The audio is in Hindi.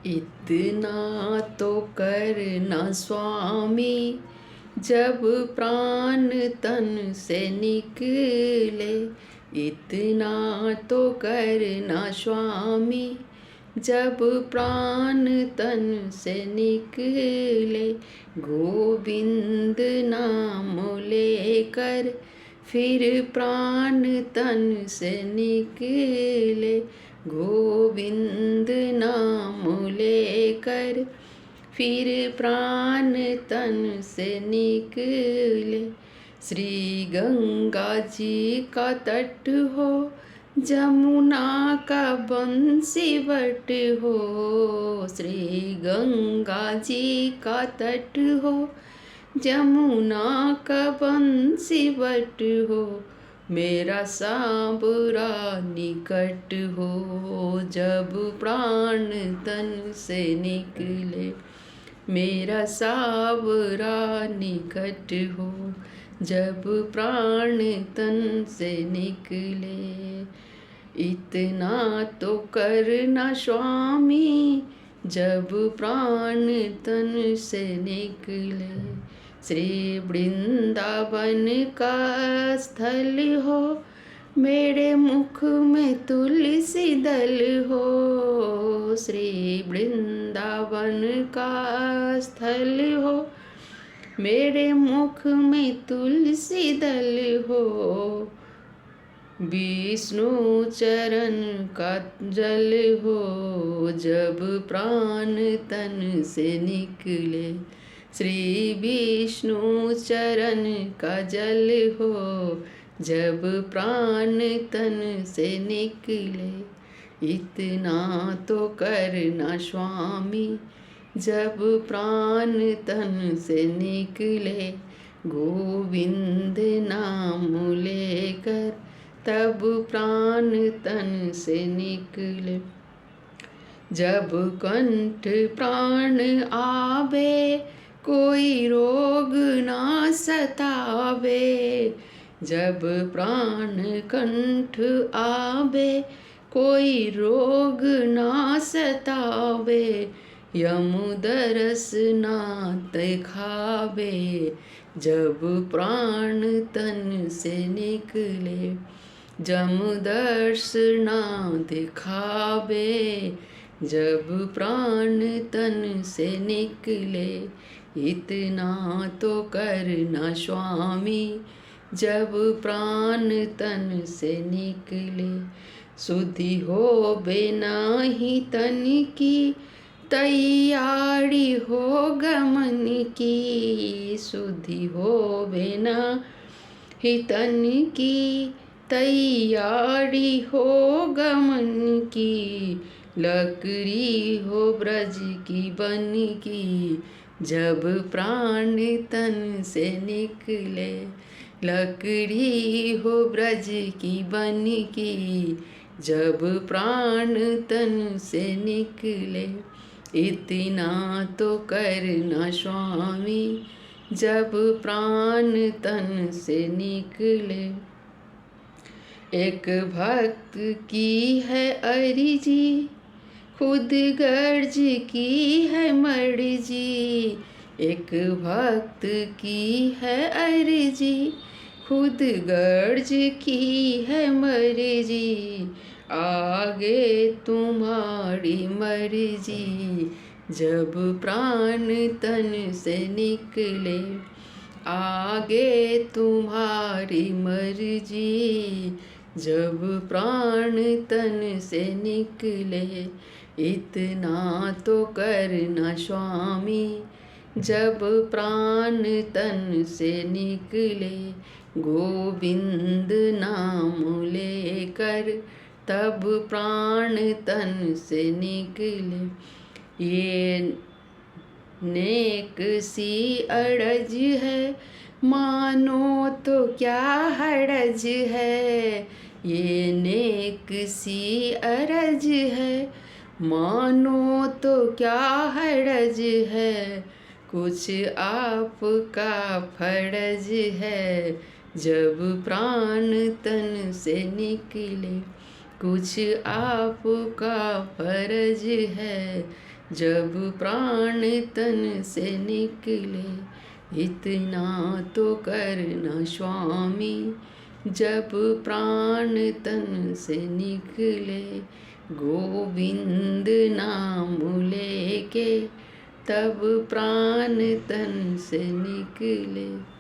इतना तो करना स्वामी, जब प्राण तन से निकले। इतना तो करना स्वामी, जब प्राण तन से निकले। गोविंद नाम लेकर फिर प्राण तन से निकले। गोविंद नाम लेकर फिर प्राण तन से निकले। श्री गंगा जी का तट हो, जमुना का बंसीवट हो। श्री गंगा जी का तट हो, जमुना का बंसीवट हो। मेरा सांवरा निकट हो, जब प्राण तन से निकले। मेरा सांवरा निकट हो, जब प्राण तन से निकले। इतना तो करना स्वामी, जब प्राण तन से निकले। श्री वृंदावन का स्थल हो, मेरे मुख में तुलसी दल हो। श्री वृंदावन का स्थल हो, मेरे मुख में तुलसी दल हो। विष्णु चरण का जल हो, जब प्राण तन से निकले। श्री विष्णु चरण का जल हो, जब प्राण तन से निकले। इतना तो करना स्वामी, जब प्राण तन से निकले। गोविंद नाम लेकर तब प्राण तन से निकले। जब कंठ प्राण आवे, कोई रोग ना सतावे। जब प्राण कंठ आवे, कोई रोग ना सतावे। यम दरस ना दिखावे, जब प्राण तन से निकले। जम दर्श ना दिखावे, जब प्राण तन से निकले। इतना तो करना स्वामी, जब प्राण तन से निकले। शुद्धि हो बिना ही तन की, तैयारी हो गमन की। शुद्धि हो बिना ही तन की, तैयारी हो गमन की। लकड़ी हो ब्रज की बन की, जब प्राण तन से निकले। लकड़ी हो ब्रज की बन की, जब प्राण तन से निकले। इतना तो करना स्वामी, जब प्राण तन से निकले। एक भक्त की है अर्जी, खुद गर्ज की है मर्जी। एक भक्त की है अर्जी, खुद गर्ज की है मर्जी। आगे तुम्हारी मर्जी, जब प्राण तन से निकले। आगे तुम्हारी मर्जी, जब प्राण तन से निकले। इतना तो करना स्वामी, जब प्राण तन से निकले। गोविंद नाम लेकर तब प्राण तन से निकले। ये नेक सी अड़ज है, मानो तो क्या हड़ज है। ये नेक सी अरज है, मानो तो क्या हड़ज है। कुछ आपका फर्ज है, जब प्राण तन से निकले। कुछ आपका फर्ज है, जब प्राण तन से निकले इतना तो करना स्वामी। जब प्राण तन से निकले गोविंद नाम लेके, तब प्राण तन से निकले।